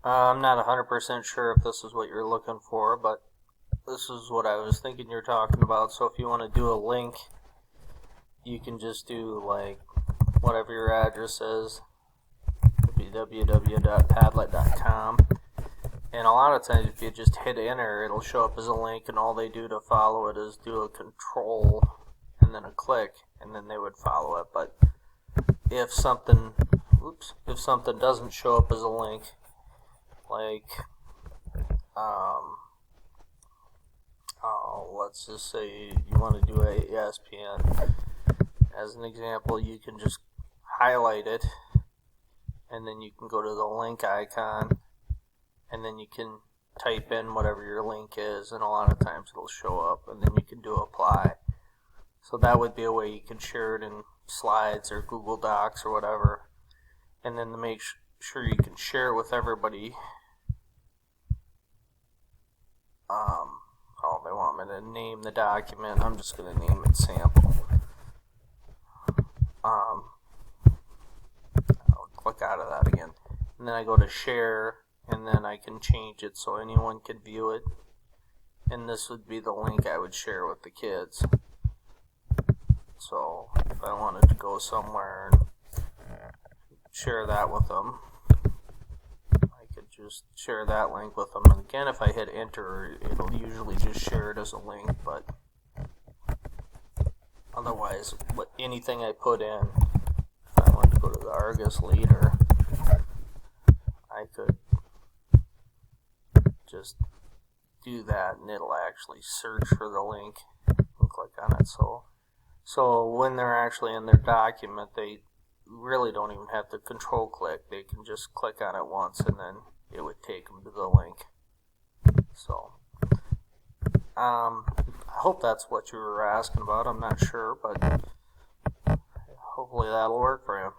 I'm not 100% sure if this is what you're looking for, but this is what I was thinking you're talking about. So if you want to do a link, you can just do like whatever your address is, www.padlet.com. And a lot of times if you just hit enter, it'll show up as a link, and all they do to follow it is do a control and then a click, and then they would follow it. But if something doesn't show up as a link, like let's just say you want to do a ESPN as an example, you can just highlight it, and then you can go to the link icon, and then you can type in whatever your link is, and a lot of times it'll show up, and then you can do apply. So that would be a way you can share it in Slides or Google Docs or whatever. And then to make sure you can share it with everybody, they want me to name the document. I'm just going to name it sample. I'll click out of that again. And then I go to share, and then I can change it so anyone can view it. And this would be the link I would share with the kids. So if I wanted to go somewhere and share that with them, I could just share that link with them. And again, if I hit enter, it'll usually just share it as a link, but otherwise, anything I put in, if I wanted to go to the Argus Leader, I could just do that, and it'll actually search for the link and click on it. So when they're actually in their document, they really don't even have to control click. They can just click on it once, and then it would take them to the link. So I hope that's what you were asking about. I'm not sure, but hopefully that'll work for you.